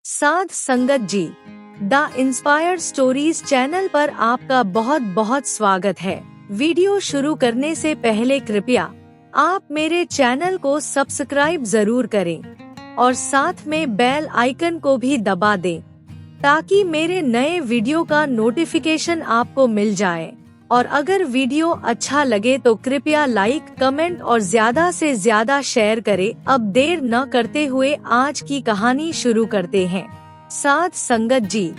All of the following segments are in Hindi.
साध संगत जी, द इंस्पायर्ड स्टोरीज चैनल पर आपका बहुत बहुत स्वागत है। वीडियो शुरू करने से पहले कृपया आप मेरे चैनल को सब्सक्राइब जरूर करें और साथ में बेल आइकन को भी दबा दें ताकि मेरे नए वीडियो का नोटिफिकेशन आपको मिल जाए। और अगर वीडियो अच्छा लगे तो कृपया लाइक, कमेंट और ज्यादा से ज्यादा शेयर करें। अब देर न करते हुए आज की कहानी शुरू करते हैं। साध संगत जी,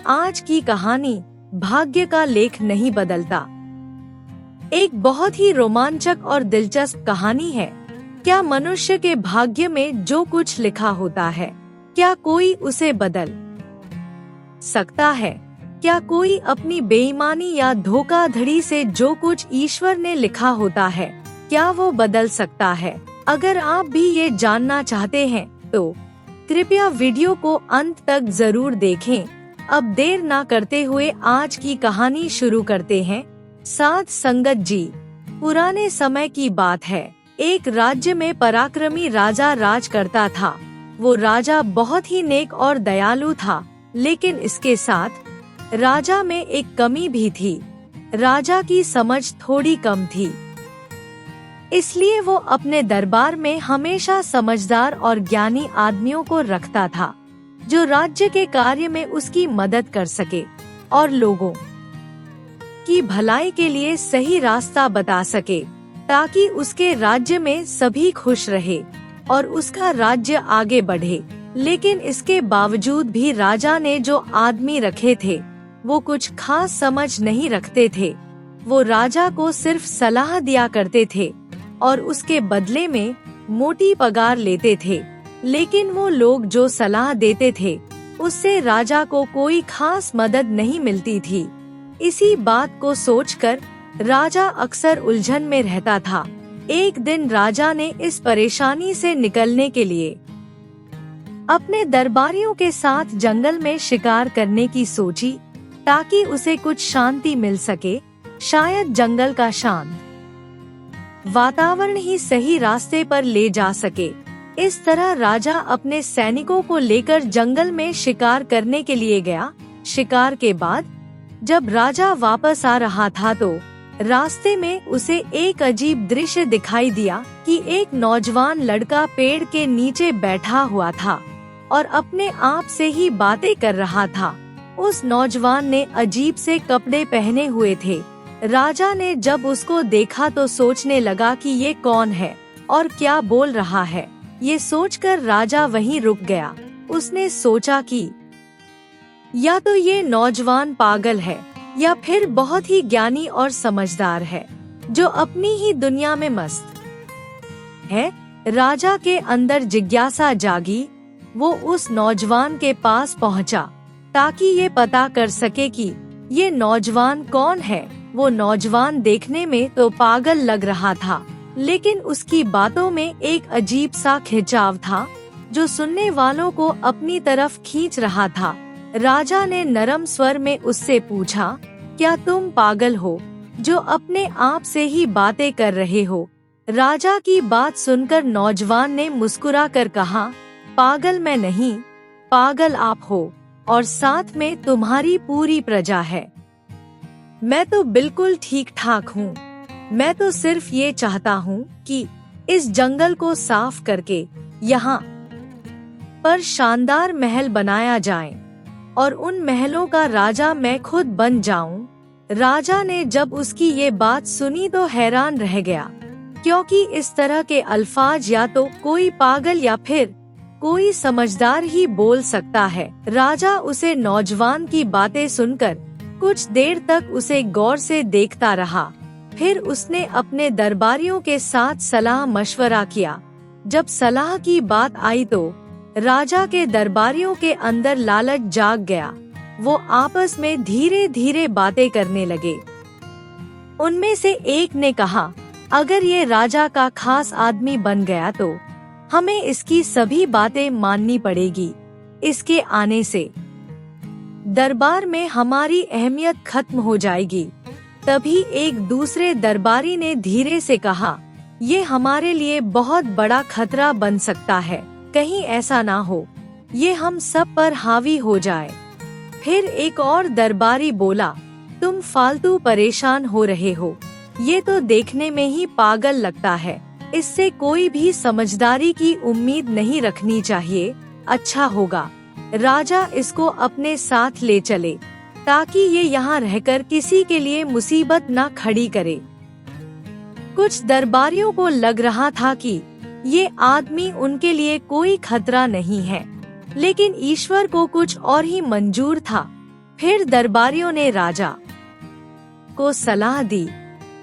आज की कहानी भाग्य का लेख नहीं बदलता। एक बहुत ही रोमांचक और दिलचस्प कहानी है। क्या मनुष्य के भाग्य में जो कुछ लिखा होता है, क्या कोई उसे बदल सकता है? क्या कोई अपनी बेईमानी या धोखाधड़ी से जो कुछ ईश्वर ने लिखा होता है, क्या वो बदल सकता है? अगर आप भी ये जानना चाहते हैं तो कृपया वीडियो को अंत तक जरूर देखें। अब देर ना करते हुए आज की कहानी शुरू करते हैं। साध संगत जी, पुराने समय की बात है। एक राज्य में पराक्रमी राजा राज करता था। वो राजा बहुत ही नेक और दयालु था, लेकिन इसके साथ राजा में एक कमी भी थी। राजा की समझ थोड़ी कम थी, इसलिए वो अपने दरबार में हमेशा समझदार और ज्ञानी आदमियों को रखता था, जो राज्य के कार्य में उसकी मदद कर सके और लोगों की भलाई के लिए सही रास्ता बता सके, ताकि उसके राज्य में सभी खुश रहे और उसका राज्य आगे बढ़े। लेकिन इसके बावजूद भी राजा ने जो आदमी रखे थे वो कुछ खास समझ नहीं रखते थे। वो राजा को सिर्फ सलाह दिया करते थे और उसके बदले में मोटी पगार लेते थे। लेकिन वो लोग जो सलाह देते थे उससे राजा को कोई खास मदद नहीं मिलती थी। इसी बात को सोचकर राजा अक्सर उलझन में रहता था। एक दिन राजा ने इस परेशानी से निकलने के लिए अपने दरबारियों के साथ जंगल में शिकार करने की सोची, ताकि उसे कुछ शांति मिल सके। शायद जंगल का शांत वातावरण ही सही रास्ते पर ले जा सके। इस तरह राजा अपने सैनिकों को लेकर जंगल में शिकार करने के लिए गया। शिकार के बाद जब राजा वापस आ रहा था तो रास्ते में उसे एक अजीब दृश्य दिखाई दिया कि एक नौजवान लड़का पेड़ के नीचे बैठा हुआ था और अपने आप से ही बातें कर रहा था। उस नौजवान ने अजीब से कपड़े पहने हुए थे। राजा ने जब उसको देखा तो सोचने लगा कि ये कौन है और क्या बोल रहा है। ये सोचकर राजा वहीं रुक गया। उसने सोचा कि या तो ये नौजवान पागल है या फिर बहुत ही ज्ञानी और समझदार है, जो अपनी ही दुनिया में मस्त है। राजा के अंदर जिज्ञासा जागी। वो उस नौजवान के पास पहुंचा ताकि ये पता कर सके कि ये नौजवान कौन है। वो नौजवान देखने में तो पागल लग रहा था, लेकिन उसकी बातों में एक अजीब सा खिंचाव था जो सुनने वालों को अपनी तरफ खींच रहा था। राजा ने नरम स्वर में उससे पूछा, क्या तुम पागल हो जो अपने आप से ही बातें कर रहे हो? राजा की बात सुनकर नौजवान ने मुस्कुरा कर कहा, पागल मैं नहीं, पागल आप हो और साथ में तुम्हारी पूरी प्रजा है। मैं तो बिल्कुल ठीक ठाक हूँ। मैं तो सिर्फ ये चाहता हूँ कि इस जंगल को साफ करके यहाँ पर शानदार महल बनाया जाए और उन महलों का राजा मैं खुद बन जाऊं। राजा ने जब उसकी ये बात सुनी तो हैरान रह गया, क्योंकि इस तरह के अल्फाज या तो कोई पागल या फिर कोई समझदार ही बोल सकता है। राजा उसे नौजवान की बातें सुनकर कुछ देर तक उसे गौर से देखता रहा। फिर उसने अपने दरबारियों के साथ सलाह मशवरा किया। जब सलाह की बात आई तो राजा के दरबारियों के अंदर लालच जाग गया। वो आपस में धीरे धीरे बातें करने लगे। उनमें से एक ने कहा, अगर ये राजा का खास आदमी बन गया तो हमें इसकी सभी बातें माननी पड़ेगी। इसके आने से दरबार में हमारी अहमियत खत्म हो जाएगी। तभी एक दूसरे दरबारी ने धीरे से कहा, ये हमारे लिए बहुत बड़ा खतरा बन सकता है। कहीं ऐसा ना हो ये हम सब पर हावी हो जाए। फिर एक और दरबारी बोला, तुम फालतू परेशान हो रहे हो, ये तो देखने में ही पागल लगता है, इससे कोई भी समझदारी की उम्मीद नहीं रखनी चाहिए। अच्छा होगा राजा इसको अपने साथ ले चले, ताकि ये यहाँ रहकर किसी के लिए मुसीबत न खड़ी करे। कुछ दरबारियों को लग रहा था कि ये आदमी उनके लिए कोई खतरा नहीं है, लेकिन ईश्वर को कुछ और ही मंजूर था। फिर दरबारियों ने राजा को सलाह दी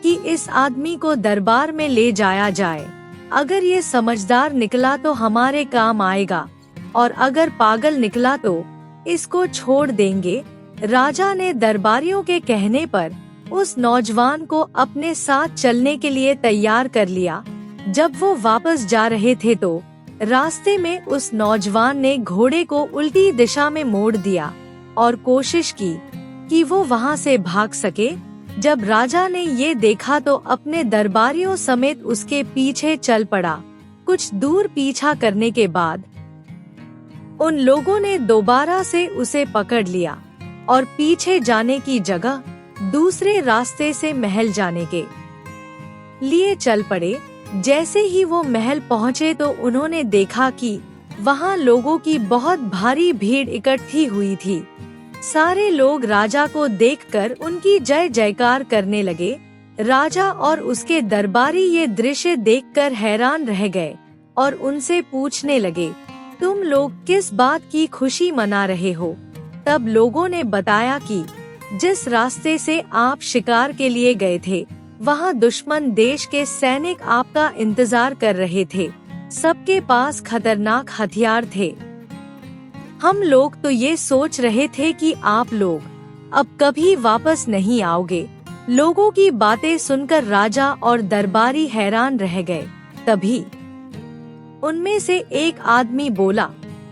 कि इस आदमी को दरबार में ले जाया जाए। अगर ये समझदार निकला तो हमारे काम आएगा, और अगर पागल निकला तो इसको छोड़ देंगे। राजा ने दरबारियों के कहने पर उस नौजवान को अपने साथ चलने के लिए तैयार कर लिया। जब वो वापस जा रहे थे तो रास्ते में उस नौजवान ने घोड़े को उल्टी दिशा में मोड़ दिया और कोशिश की कि वो वहाँ से भाग सके। जब राजा ने ये देखा तो अपने दरबारियों समेत उसके पीछे चल पड़ा। कुछ दूर पीछा करने के बाद उन लोगों ने दोबारा से उसे पकड़ लिया और पीछे जाने की जगह दूसरे रास्ते से महल जाने के लिए चल पड़े। जैसे ही वो महल पहुँचे तो उन्होंने देखा कि वहाँ लोगों की बहुत भारी भीड़ इकट्ठी हुई थी। सारे लोग राजा को देखकर उनकी जय जयकार करने लगे। राजा और उसके दरबारी ये दृश्य देखकर हैरान रह गए और उनसे पूछने लगे, तुम लोग किस बात की खुशी मना रहे हो? तब लोगों ने बताया कि जिस रास्ते से आप शिकार के लिए गए थे, वहाँ दुश्मन देश के सैनिक आपका इंतजार कर रहे थे। सबके पास खतरनाक हथियार थे। हम लोग तो ये सोच रहे थे कि आप लोग अब कभी वापस नहीं आओगे। लोगों की बातें सुनकर राजा और दरबारी हैरान रह गए। तभी उनमें से एक आदमी बोला,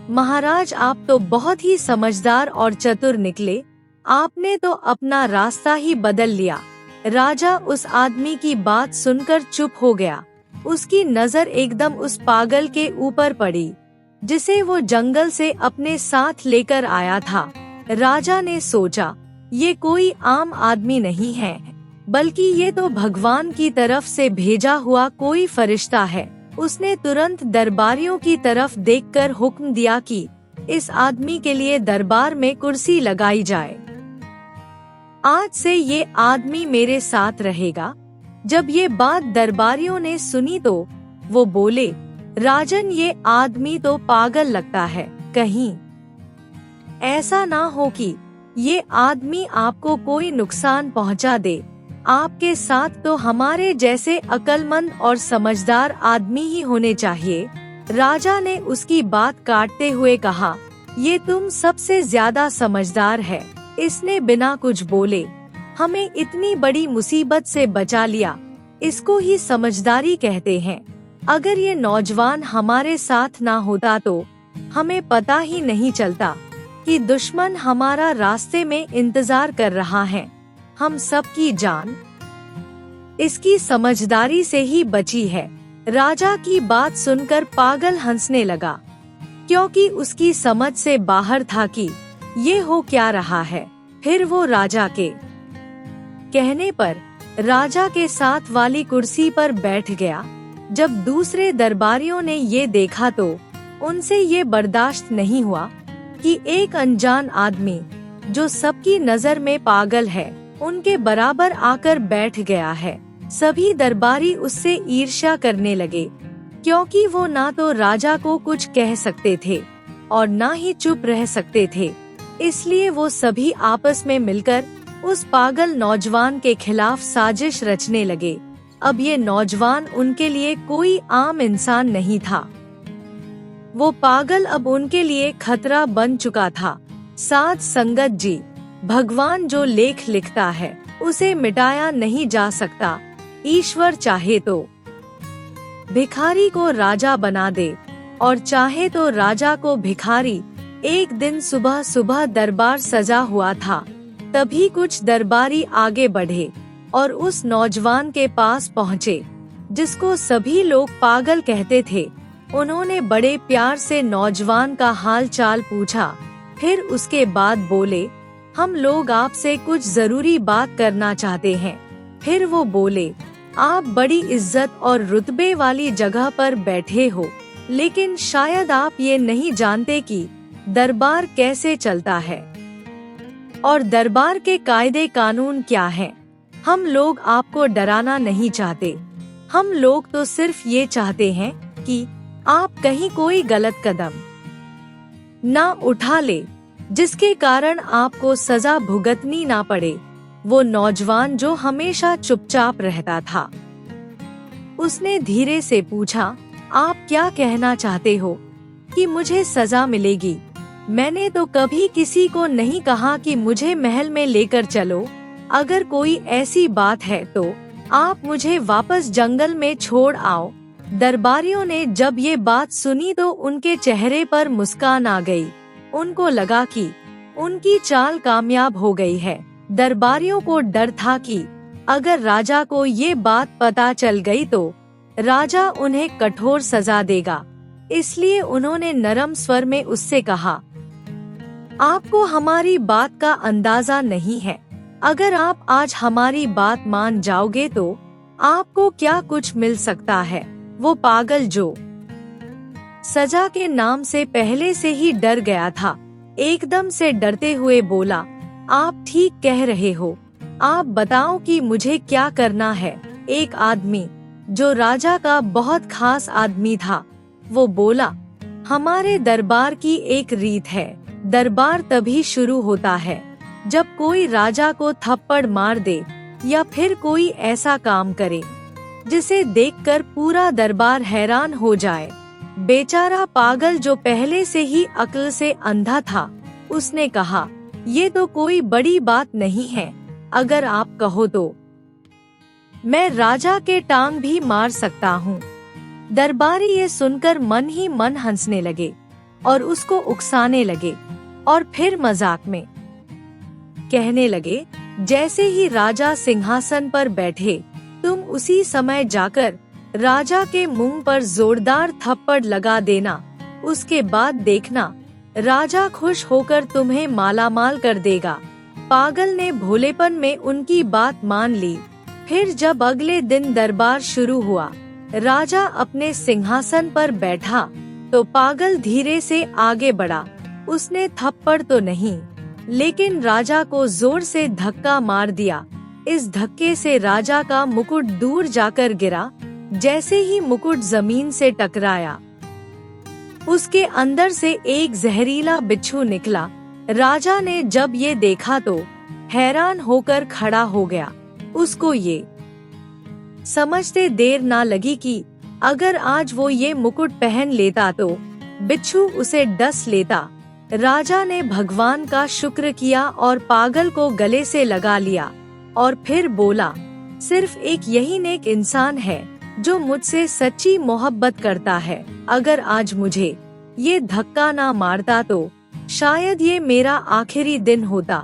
महाराज आप तो बहुत ही समझदार और चतुर निकले, आपने तो अपना रास्ता ही बदल लिया। राजा उस आदमी की बात सुनकर चुप हो गया। उसकी नजर एकदम उस पागल के ऊपर पड़ी जिसे वो जंगल से अपने साथ लेकर आया था। राजा ने सोचा, ये कोई आम आदमी नहीं है, बल्कि ये तो भगवान की तरफ से भेजा हुआ कोई फरिश्ता है। उसने तुरंत दरबारियों की तरफ देखकर हुक्म दिया कि इस आदमी के लिए दरबार में कुर्सी लगाई जाए। आज से ये आदमी मेरे साथ रहेगा। जब ये बात दरबारियों ने सुनी तो वो बोले, राजन ये आदमी तो पागल लगता है, कहीं ऐसा ना हो कि ये आदमी आपको कोई नुकसान पहुंचा दे। आपके साथ तो हमारे जैसे अक्लमंद और समझदार आदमी ही होने चाहिए। राजा ने उसकी बात काटते हुए कहा, ये तुम सबसे ज्यादा समझदार है। इसने बिना कुछ बोले हमें इतनी बड़ी मुसीबत से बचा लिया, इसको ही समझदारी कहते हैं। अगर ये नौजवान हमारे साथ ना होता तो हमें पता ही नहीं चलता कि दुश्मन हमारा रास्ते में इंतजार कर रहा है। हम सब की जान इसकी समझदारी से ही बची है। राजा की बात सुनकर पागल हंसने लगा, क्योंकि उसकी समझ से बाहर था कि ये हो क्या रहा है। फिर वो राजा के कहने पर राजा के साथ वाली कुर्सी पर बैठ गया। जब दूसरे दरबारियों ने ये देखा तो उनसे ये बर्दाश्त नहीं हुआ कि एक अनजान आदमी जो सबकी नजर में पागल है, उनके बराबर आकर बैठ गया है। सभी दरबारी उससे ईर्ष्या करने लगे, क्योंकि वो ना तो राजा को कुछ कह सकते थे और ना ही चुप रह सकते थे। इसलिए वो सभी आपस में मिलकर उस पागल नौजवान के खिलाफ साजिश रचने लगे। अब ये नौजवान उनके लिए कोई आम इंसान नहीं था। वो पागल अब उनके लिए खतरा बन चुका था। साध संगत जी, भगवान जो लेख लिखता है उसे मिटाया नहीं जा सकता। ईश्वर चाहे तो भिखारी को राजा बना दे और चाहे तो राजा को भिखारी। एक दिन सुबह सुबह दरबार सजा हुआ था। तभी कुछ दरबारी आगे बढ़े और उस नौजवान के पास पहुँचे, जिसको सभी लोग पागल कहते थे। उन्होंने बड़े प्यार से नौजवान का हाल चाल पूछा। फिर उसके बाद बोले, हम लोग आपसे कुछ जरूरी बात करना चाहते हैं। फिर वो बोले, आप बड़ी इज्जत और रुतबे वाली जगह पर बैठे हो, लेकिन शायद आप ये नहीं जानते कि दरबार कैसे चलता है और दरबार के कायदे कानून क्या हैं। हम लोग आपको डराना नहीं चाहते। हम लोग तो सिर्फ ये चाहते हैं कि आप कहीं कोई गलत कदम ना उठा ले, जिसके कारण आपको सजा भुगतनी ना पड़े। वो नौजवान जो हमेशा चुपचाप रहता था, उसने धीरे से पूछा, आप क्या कहना चाहते हो कि मुझे सजा मिलेगी? मैंने तो कभी किसी को नहीं कहा कि मुझे महल में लेकर चलो। अगर कोई ऐसी बात है तो आप मुझे वापस जंगल में छोड़ आओ। दरबारियों ने जब ये बात सुनी तो उनके चेहरे पर मुस्कान आ गई। उनको लगा कि उनकी चाल कामयाब हो गई है। दरबारियों को डर था कि अगर राजा को ये बात पता चल गई तो राजा उन्हें कठोर सजा देगा। इसलिए उन्होंने नरम स्वर में उससे कहा, आपको हमारी बात का अंदाजा नहीं है। अगर आप आज हमारी बात मान जाओगे तो आपको क्या कुछ मिल सकता है। वो पागल जो सजा के नाम से पहले से ही डर गया था, एकदम से डरते हुए बोला, आप ठीक कह रहे हो। आप बताओ कि मुझे क्या करना है। एक आदमी जो राजा का बहुत खास आदमी था, वो बोला, हमारे दरबार की एक रीत है। दरबार तभी शुरू होता है जब कोई राजा को थप्पड़ मार दे या फिर कोई ऐसा काम करे जिसे देखकर पूरा दरबार हैरान हो जाए। बेचारा पागल जो पहले से ही अक्ल से अंधा था, उसने कहा, ये तो कोई बड़ी बात नहीं है। अगर आप कहो तो मैं राजा के टांग भी मार सकता हूँ। दरबारी ये सुनकर मन ही मन हंसने लगे और उसको उकसाने लगे और फिर मजाक में कहने लगे, जैसे ही राजा सिंहासन पर बैठे, तुम उसी समय जाकर राजा के मुंह पर जोरदार थप्पड़ लगा देना। उसके बाद देखना, राजा खुश होकर तुम्हें मालामाल कर देगा। पागल ने भोलेपन में उनकी बात मान ली। फिर जब अगले दिन दरबार शुरू हुआ, राजा अपने सिंहासन पर बैठा तो पागल धीरे से आगे बढ़ा। उसने थप्पड़ तो नहीं, लेकिन राजा को जोर से धक्का मार दिया। इस धक्के से राजा का मुकुट दूर जाकर गिरा। जैसे ही मुकुट जमीन से टकराया, उसके अंदर से एक जहरीला बिच्छू निकला। राजा ने जब ये देखा तो हैरान होकर खड़ा हो गया। उसको ये समझते देर ना लगी कि अगर आज वो ये मुकुट पहन लेता तो बिच्छू उसे डस लेता। राजा ने भगवान का शुक्र किया और पागल को गले से लगा लिया और फिर बोला, सिर्फ एक यही नेक इंसान है जो मुझसे सच्ची मोहब्बत करता है। अगर आज मुझे ये धक्का ना मारता तो शायद ये मेरा आखिरी दिन होता।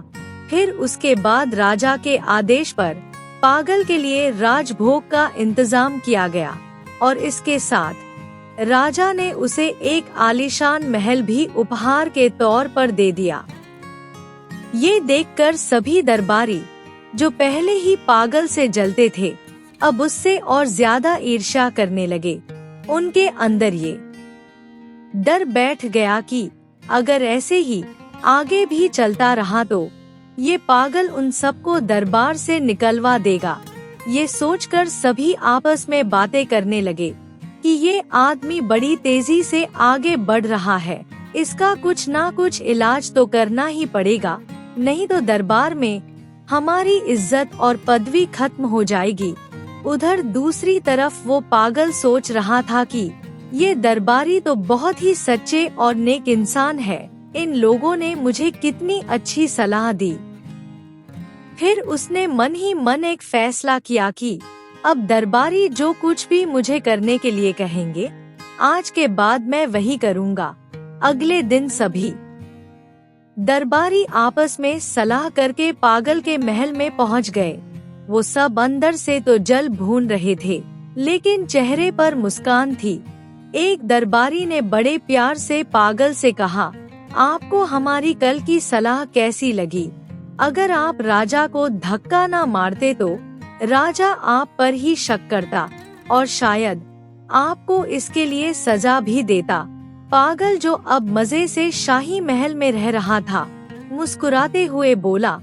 फिर उसके बाद राजा के आदेश पर पागल के लिए राजभोग का इंतजाम किया गया और इसके साथ राजा ने उसे एक आलीशान महल भी उपहार के तौर पर दे दिया। ये देखकर सभी दरबारी जो पहले ही पागल से जलते थे, अब उससे और ज्यादा ईर्ष्या करने लगे। उनके अंदर ये डर बैठ गया कि अगर ऐसे ही आगे भी चलता रहा तो ये पागल उन सबको दरबार से निकलवा देगा। ये सोचकर सभी आपस में बातें करने लगे कि ये आदमी बड़ी तेजी से आगे बढ़ रहा है, इसका कुछ ना कुछ इलाज तो करना ही पड़ेगा, नहीं तो दरबार में हमारी इज्जत और पदवी खत्म हो जाएगी। उधर दूसरी तरफ वो पागल सोच रहा था कि ये दरबारी तो बहुत ही सच्चे और नेक इंसान है, इन लोगों ने मुझे कितनी अच्छी सलाह दी। फिर उसने मन ही मन एक फैसला किया कि अब दरबारी जो कुछ भी मुझे करने के लिए कहेंगे, आज के बाद मैं वही करूँगा। अगले दिन सभी दरबारी आपस में सलाह करके पागल के महल में पहुंच गए। वो सब अंदर से तो जल भून रहे थे, लेकिन चेहरे पर मुस्कान थी। एक दरबारी ने बड़े प्यार से पागल से कहा, आपको हमारी कल की सलाह कैसी लगी? अगर आप राजा को धक्का ना मारते तो राजा आप पर ही शक करता और शायद आपको इसके लिए सजा भी देता। पागल, जो अब मजे से शाही महल में रह रहा था, मुस्कुराते हुए बोला,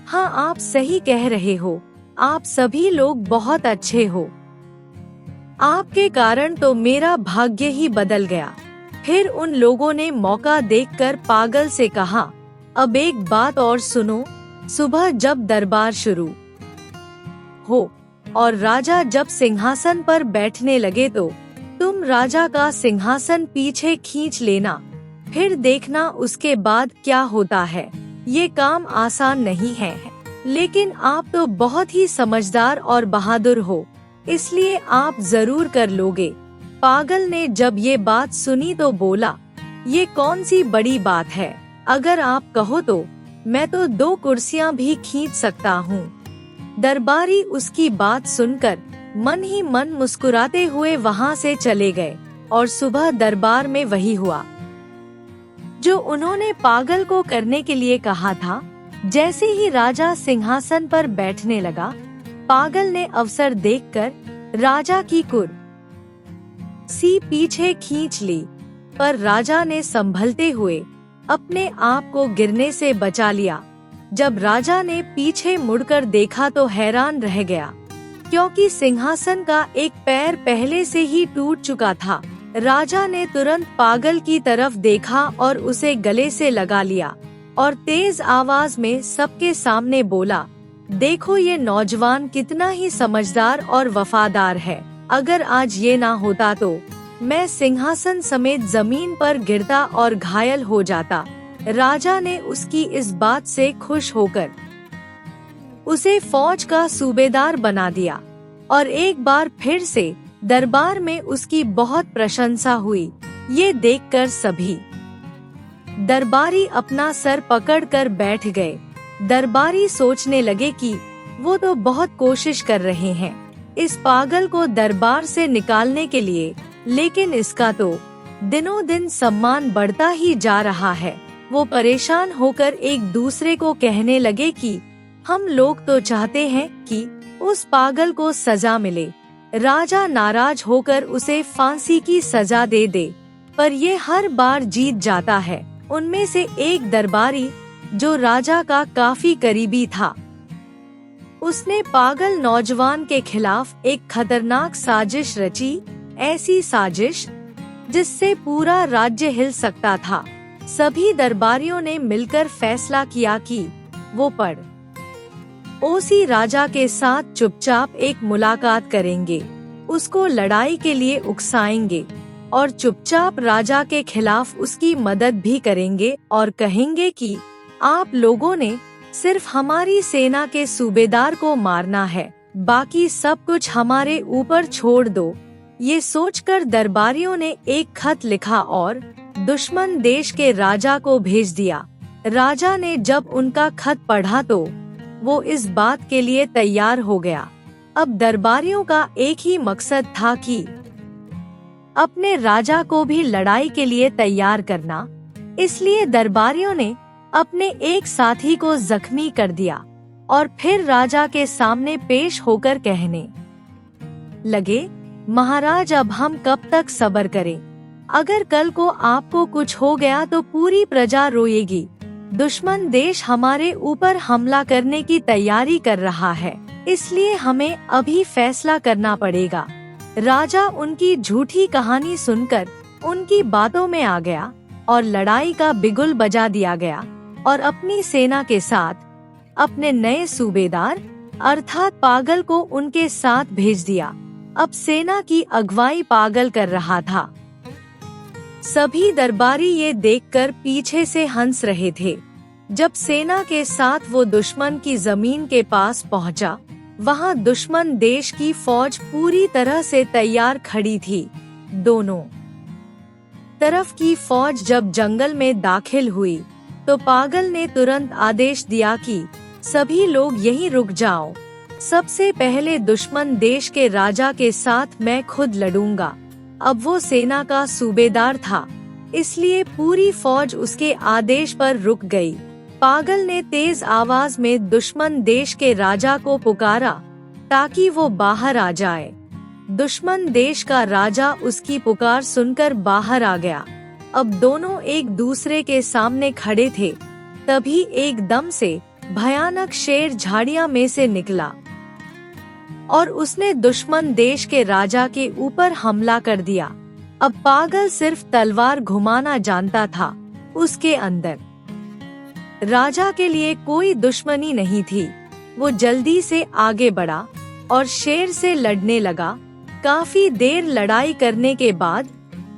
हाँ, आप सही कह रहे हो, आप सभी लोग बहुत अच्छे हो। आपके कारण तो मेरा भाग्य ही बदल गया। फिर उन लोगों ने मौका देखकर पागल से कहा, अब एक बात और सुनो, सुबह जब दरबार शुरू हो और राजा जब सिंहासन पर बैठने लगे तो तुम राजा का सिंहासन पीछे खींच लेना, फिर देखना उसके बाद क्या होता है। ये काम आसान नहीं है, लेकिन आप तो बहुत ही समझदार और बहादुर हो, इसलिए आप जरूर कर लोगे। पागल ने जब ये बात सुनी तो बोला, ये कौन सी बड़ी बात है, अगर आप कहो तो मैं तो 2 कुर्सियां भी खींच सकता हूँ। दरबारी उसकी बात सुनकर मन ही मन मुस्कुराते हुए वहाँ से चले गए और सुबह दरबार में वही हुआ जो उन्होंने पागल को करने के लिए कहा था। जैसे ही राजा सिंहासन पर बैठने लगा, पागल ने अवसर देखकर राजा की कुर्सी पीछे खींच ली, पर राजा ने संभलते हुए अपने आप को गिरने से बचा लिया। जब राजा ने पीछे मुड़कर देखा तो हैरान रह गया, क्योंकि सिंहासन का एक पैर पहले से ही टूट चुका था। राजा ने तुरंत पागल की तरफ देखा और उसे गले से लगा लिया और तेज आवाज में सबके सामने बोला, देखो ये नौजवान कितना ही समझदार और वफादार है। अगर आज ये ना होता तो मैं सिंहासन समेत जमीन पर गिरता और घायल हो जाता। राजा ने उसकी इस बात से खुश होकर उसे फौज का सूबेदार बना दिया और एक बार फिर से दरबार में उसकी बहुत प्रशंसा हुई। ये देखकर सभी दरबारी अपना सर पकड़कर बैठ गए। दरबारी सोचने लगे कि वो तो बहुत कोशिश कर रहे हैं इस पागल को दरबार से निकालने के लिए, लेकिन इसका तो दिनों दिन सम्मान बढ़ता ही जा रहा है। वो परेशान होकर एक दूसरे को कहने लगे कि हम लोग तो चाहते हैं कि उस पागल को सजा मिले, राजा नाराज होकर उसे फांसी की सजा दे दे, पर ये हर बार जीत जाता है। उनमें से एक दरबारी, जो राजा का काफी करीबी था, उसने पागल नौजवान के खिलाफ एक खतरनाक साजिश रची, ऐसी साजिश जिससे पूरा राज्य हिल सकता था। सभी दरबारियों ने मिलकर फैसला किया कि वो पड़ोसी राजा के साथ चुपचाप एक मुलाकात करेंगे, उसको लड़ाई के लिए उकसाएंगे और चुपचाप राजा के खिलाफ उसकी मदद भी करेंगे और कहेंगे कि आप लोगों ने सिर्फ हमारी सेना के सूबेदार को मारना है, बाकी सब कुछ हमारे ऊपर छोड़ दो। ये सोचकर दरबारियों ने एक खत लिखा और दुश्मन देश के राजा को भेज दिया। राजा ने जब उनका खत पढ़ा तो वो इस बात के लिए तैयार हो गया। अब दरबारियों का एक ही मकसद था कि अपने राजा को भी लड़ाई के लिए तैयार करना। इसलिए दरबारियों ने अपने एक साथी को जख्मी कर दिया और फिर राजा के सामने पेश होकर कहने लगे, महाराज, अब हम कब तक सब्र करें? अगर कल को आपको कुछ हो गया तो पूरी प्रजा रोएगी। दुश्मन देश हमारे ऊपर हमला करने की तैयारी कर रहा है, इसलिए हमें अभी फैसला करना पड़ेगा। राजा उनकी झूठी कहानी सुनकर उनकी बातों में आ गया और लड़ाई का बिगुल बजा दिया गया और अपनी सेना के साथ अपने नए सूबेदार अर्थात पागल को उनके साथ भेज दिया। अब सेना की अगुवाई पागल कर रहा था। सभी दरबारी ये देखकर पीछे से हंस रहे थे। जब सेना के साथ वो दुश्मन की जमीन के पास पहुंचा, वहां दुश्मन देश की फौज पूरी तरह से तैयार खड़ी थी। दोनों तरफ की फौज जब जंगल में दाखिल हुई तो पागल ने तुरंत आदेश दिया कि सभी लोग यहीं रुक जाओ। सबसे पहले दुश्मन देश के राजा के साथ मैं खुद लड़ूंगा। अब वो सेना का सूबेदार था, इसलिए पूरी फौज उसके आदेश पर रुक गई। पागल ने तेज आवाज में दुश्मन देश के राजा को पुकारा ताकि वो बाहर आ जाए। दुश्मन देश का राजा उसकी पुकार सुनकर बाहर आ गया। अब दोनों एक दूसरे के सामने खड़े थे। तभी एकदम से भयानक शेर झाड़ियां में से निकला और उसने दुश्मन देश के राजा के ऊपर हमला कर दिया। अब पागल सिर्फ तलवार घुमाना जानता था। उसके अंदर राजा के लिए कोई दुश्मनी नहीं थी। वो जल्दी से आगे बढ़ा और शेर से लड़ने लगा। काफी देर लड़ाई करने के बाद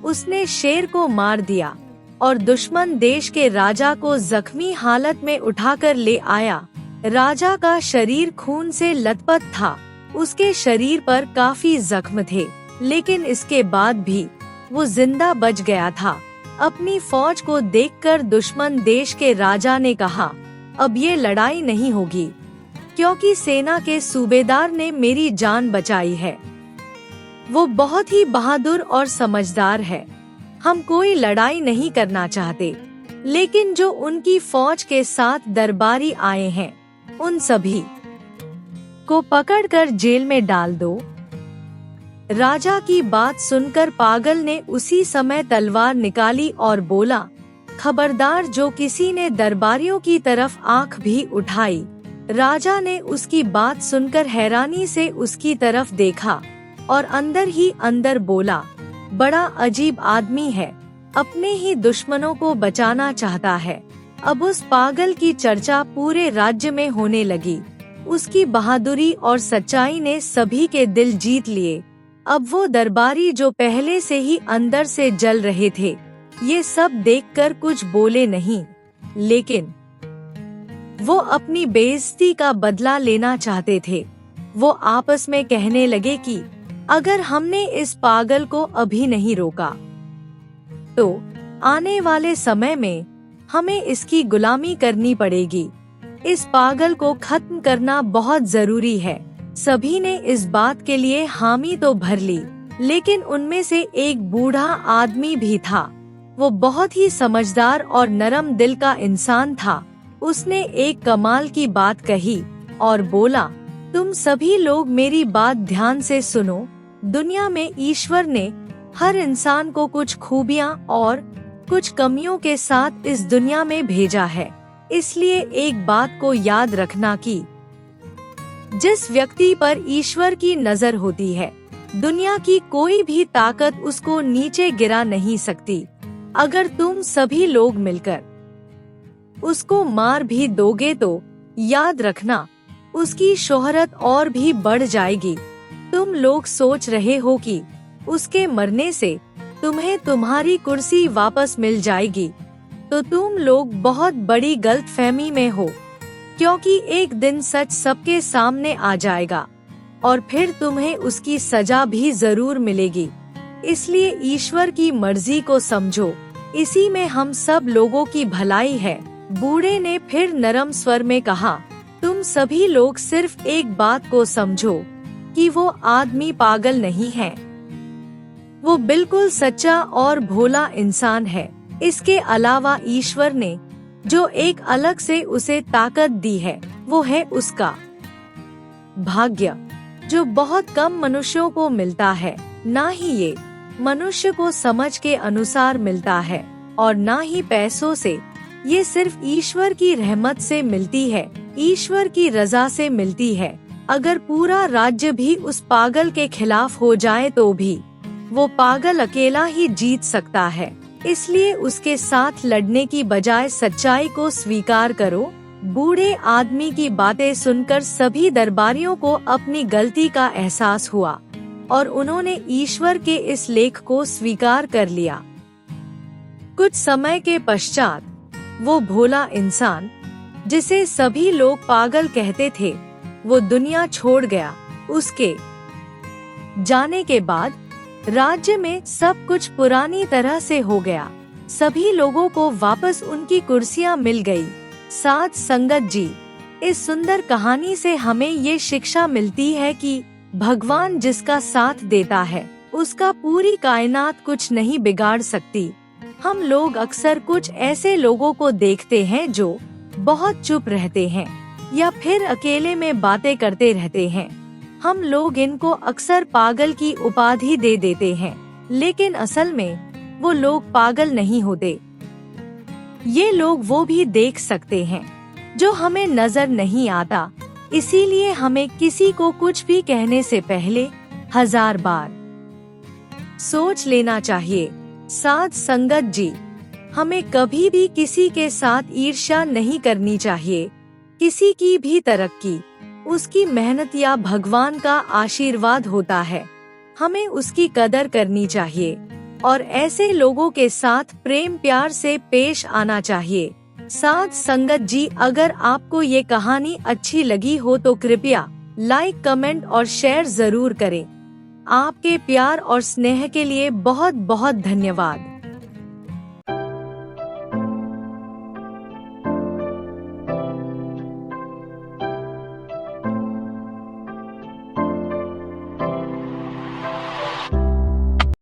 उसने शेर को मार दिया और दुश्मन देश के राजा को जख्मी हालत में उठाकर ले आया। राजा का शरीर खून से लथपथ था। उसके शरीर पर काफी जख्म थे, लेकिन इसके बाद भी वो जिंदा बच गया था। अपनी फौज को देखकर दुश्मन देश के राजा ने कहा, अब ये लड़ाई नहीं होगी, क्योंकि सेना के सूबेदार ने मेरी जान बचाई है। वो बहुत ही बहादुर और समझदार है। हम कोई लड़ाई नहीं करना चाहते, लेकिन जो उनकी फौज के साथ दरबारी आए हैं, उन सभी को पकड़कर जेल में डाल दो। राजा की बात सुनकर पागल ने उसी समय तलवार निकाली और बोला, खबरदार जो किसी ने दरबारियों की तरफ आंख भी उठाई। राजा ने उसकी बात सुनकर हैरानी से उसकी तरफ देखा और अंदर ही अंदर बोला, बड़ा अजीब आदमी है, अपने ही दुश्मनों को बचाना चाहता है। अब उस पागल की चर्चा पूरे राज्य में होने लगी। उसकी बहादुरी और सच्चाई ने सभी के दिल जीत लिए। अब वो दरबारी जो पहले से ही अंदर से जल रहे थे, ये सब देखकर कुछ बोले नहीं, लेकिन वो अपनी बेइज्जती का बदला लेना चाहते थे। वो आपस में कहने लगे कि अगर हमने इस पागल को अभी नहीं रोका, तो आने वाले समय में हमें इसकी गुलामी करनी पड़ेगी। इस पागल को खत्म करना बहुत जरूरी है। सभी ने इस बात के लिए हामी तो भर ली, लेकिन उनमें से एक बूढ़ा आदमी भी था। वो बहुत ही समझदार और नरम दिल का इंसान था। उसने एक कमाल की बात कही और बोला, तुम सभी लोग मेरी बात ध्यान से सुनो। दुनिया में ईश्वर ने हर इंसान को कुछ खूबियाँ और कुछ कमियों के साथ इस दुनिया में भेजा है। इसलिए एक बात को याद रखना कि जिस व्यक्ति पर ईश्वर की नजर होती है, दुनिया की कोई भी ताकत उसको नीचे गिरा नहीं सकती। अगर तुम सभी लोग मिलकर उसको मार भी दोगे तो याद रखना, उसकी शोहरत और भी बढ़ जाएगी। तुम लोग सोच रहे हो कि उसके मरने से तुम्हें तुम्हारी कुर्सी वापस मिल जाएगी, तो तुम लोग बहुत बड़ी गलतफहमी में हो, क्योंकि एक दिन सच सबके सामने आ जाएगा और फिर तुम्हें उसकी सजा भी जरूर मिलेगी। इसलिए ईश्वर की मर्जी को समझो, इसी में हम सब लोगों की भलाई है। बूढ़े ने फिर नरम स्वर में कहा, तुम सभी लोग सिर्फ एक बात को समझो कि वो आदमी पागल नहीं है, वो बिल्कुल सच्चा और भोला इंसान है। इसके अलावा ईश्वर ने जो एक अलग से उसे ताकत दी है, वो है उसका भाग्य, जो बहुत कम मनुष्यों को मिलता है। ना ही ये मनुष्य को समझ के अनुसार मिलता है और ना ही पैसों से। ये सिर्फ ईश्वर की रहमत से मिलती है, ईश्वर की रजा से मिलती है। अगर पूरा राज्य भी उस पागल के खिलाफ हो जाए तो भी वो पागल अकेला ही जीत सकता है। इसलिए उसके साथ लड़ने की बजाय सच्चाई को स्वीकार करो। बूढ़े आदमी की बातें सुनकर सभी दरबारियों को अपनी गलती का एहसास हुआ और उन्होंने ईश्वर के इस लेख को स्वीकार कर लिया। कुछ समय के पश्चात वो भोला इंसान, जिसे सभी लोग पागल कहते थे, वो दुनिया छोड़ गया। उसके जाने के बाद राज्य में सब कुछ पुरानी तरह से हो गया। सभी लोगों को वापस उनकी कुर्सियां मिल गई। साथ संगत जी, इस सुंदर कहानी से हमें ये शिक्षा मिलती है कि भगवान जिसका साथ देता है, उसका पूरी कायनात कुछ नहीं बिगाड़ सकती। हम लोग अक्सर कुछ ऐसे लोगों को देखते हैं जो बहुत चुप रहते हैं या फिर अकेले में बातें करते रहते हैं। हम लोग इनको अक्सर पागल की उपाधि दे देते हैं, लेकिन असल में वो लोग पागल नहीं होते। ये लोग वो भी देख सकते हैं जो हमें नजर नहीं आता, इसीलिए हमें किसी को कुछ भी कहने से पहले 1000 बार सोच लेना चाहिए। साथ संगत जी, हमें कभी भी किसी के साथ ईर्ष्या नहीं करनी चाहिए। किसी की भी तरक्की उसकी मेहनत या भगवान का आशीर्वाद होता है। हमें उसकी कदर करनी चाहिए और ऐसे लोगों के साथ प्रेम प्यार से पेश आना चाहिए। साथ संगत जी, अगर आपको ये कहानी अच्छी लगी हो तो कृपया लाइक, कमेंट और शेयर जरूर करें। आपके प्यार और स्नेह के लिए बहुत बहुत धन्यवाद।